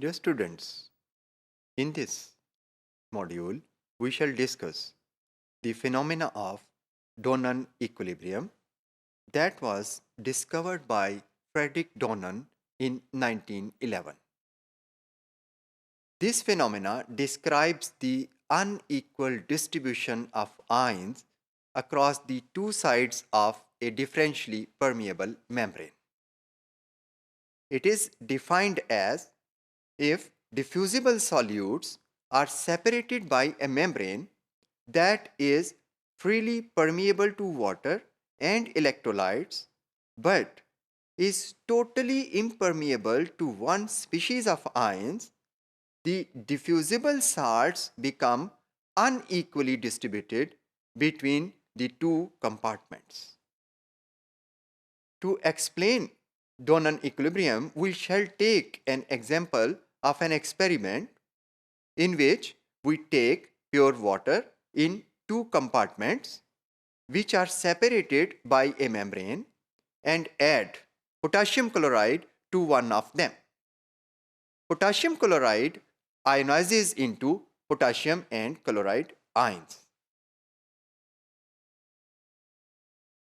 Dear students, in this module, we shall discuss the phenomena of Donan equilibrium that was discovered by Frederick Donan in 1911. This phenomena describes the unequal distribution of ions across the two sides of a differentially permeable membrane. It is defined as if diffusible solutes are separated by a membrane that is freely permeable to water and electrolytes but is totally impermeable to one species of ions, the diffusible salts become unequally distributed between the two compartments. To explain Donan equilibrium, we shall take an example of an experiment in which we take pure water in two compartments which are separated by a membrane and add potassium chloride to one of them. Potassium chloride ionizes into potassium and chloride ions.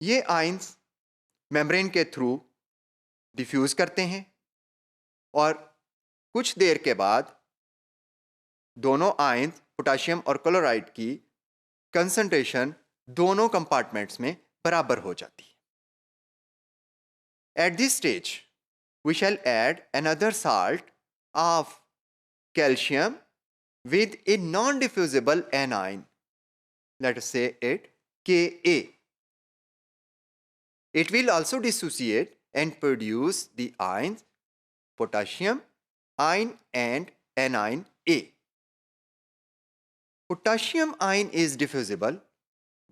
ये ions membrane के through diffuse करते हैं और कुछ देर के बाद दोनों ions potassium और क्लोराइड की कंसंट्रेशन दोनों कंपार्टमेंट्स में बराबर हो जाती है. At this stage, we shall add another salt of calcium with a non-diffusible anion. Let us say it Ka. It will also dissociate and produce the ions potassium ion and anion A. Potassium ion is diffusible,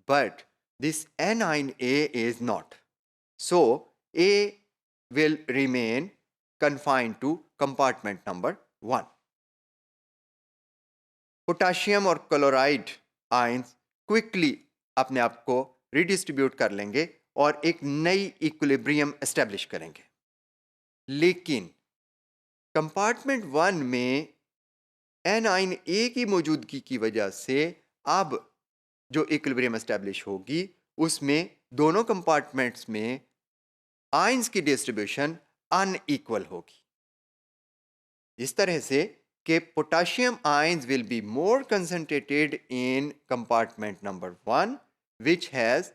but this anion A is not. So, A will remain confined to compartment number 1. Potassium और chloride ions quickly अपने आप को redistribute कर लेंगे और एक नई equilibrium establish करेंगे. लेकिन कंपार्टमेंट 1 में एनाइन ए की मौजूदगी की वजह से अब जो इक्विलिब्रियम एस्टेब्लिश होगी उसमें दोनों कंपार्टमेंट्स में आयंस की डिस्ट्रीब्यूशन अनइक्वल होगी. इस तरह से कि potassium ions will be more concentrated in compartment number 1 which has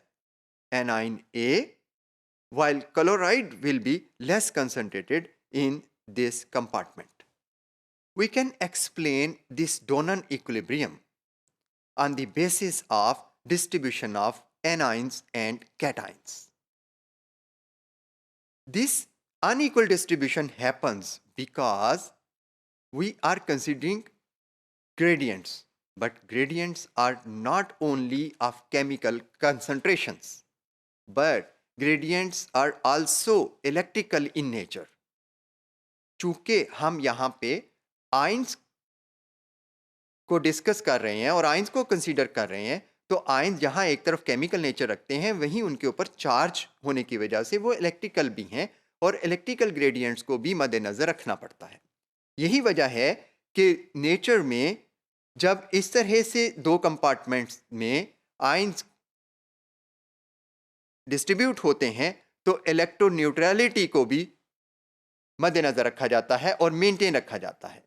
anion A, while chloride will be less concentrated in this compartment. We can explain this Donan equilibrium on the basis of distribution of anions and cations. This unequal distribution happens because we are considering gradients, but gradients are not only of chemical concentrations, but gradients are also electrical in nature. चूंकि हम यहाँ पे ions को discuss कर रहे हैं और ions को कंसीडर कर रहे हैं, तो आयंस जहाँ एक तरफ केमिकल नेचर रखते हैं वहीं उनके ऊपर चार्ज होने की वजह से वो इलेक्ट्रिकल भी हैं और इलेक्ट्रिकल ग्रेडियंट्स को भी मद्देनज़र रखना पड़ता है. यही वजह है कि नेचर में जब इस तरह से दो कंपार्टमेंट्स में आयंस डिस्ट्रीब्यूट होते हैं तो इलेक्ट्रोन्यूट्रलिटी को भी मद्देनजर रखा जाता है और मेंटेन रखा जाता है.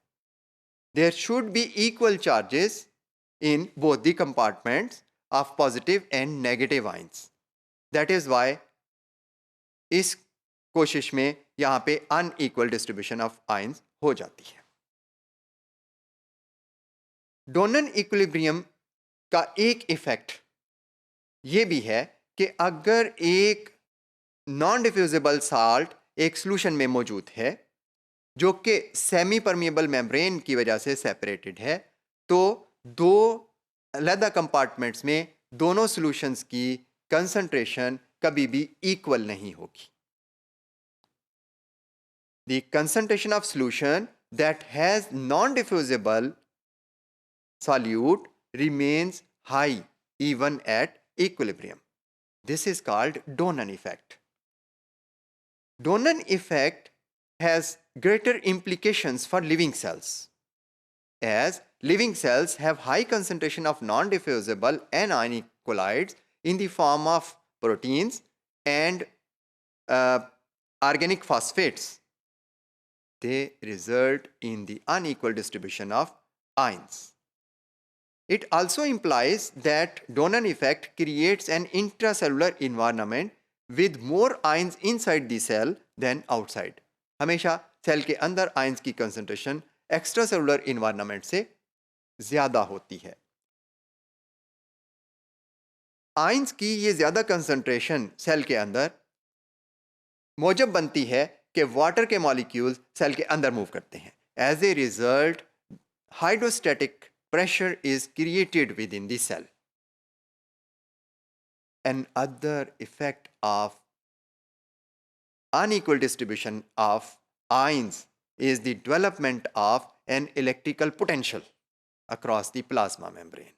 There should be equal charges in both the compartments of positive and negative ions. That is why इस कोशिश में यहाँ पे अनइक्वल डिस्ट्रीब्यूशन ऑफ आयंस हो जाती है. डोनन इक्विलिब्रियम का एक इफेक्ट ये भी है कि अगर एक नॉन डिफ्यूजिबल साल्ट एक सॉल्यूशन में मौजूद है जो कि सेमी परमिएबल मेम्ब्रेन की वजह से सेपरेटेड है, तो दो अलग कंपार्टमेंट्स में दोनों सॉल्यूशंस की कंसंट्रेशन कभी भी इक्वल नहीं होगी. The concentration of solution that has non-diffusible solute remains high even at equilibrium. This is called Donan effect. Donan effect has greater implications for living cells, as living cells have high concentration of non-diffusible anionic colloids in the form of proteins and organic phosphates. They result in the unequal distribution of ions. It also implies that Donan effect creates an intracellular environment with more ions inside the cell than outside. हमेशा cell के अंदर ions की concentration extra cellular environment से ज्यादा होती है. Ions की ये ज्यादा कंसंट्रेशन सेल के अंदर मौजब बनती है कि वाटर के मॉलिक्यूल्स सेल के अंदर मूव करते हैं. As a result hydrostatic pressure is created within the cell. Another effect of unequal distribution of ions is the development of an electrical potential across the plasma membrane.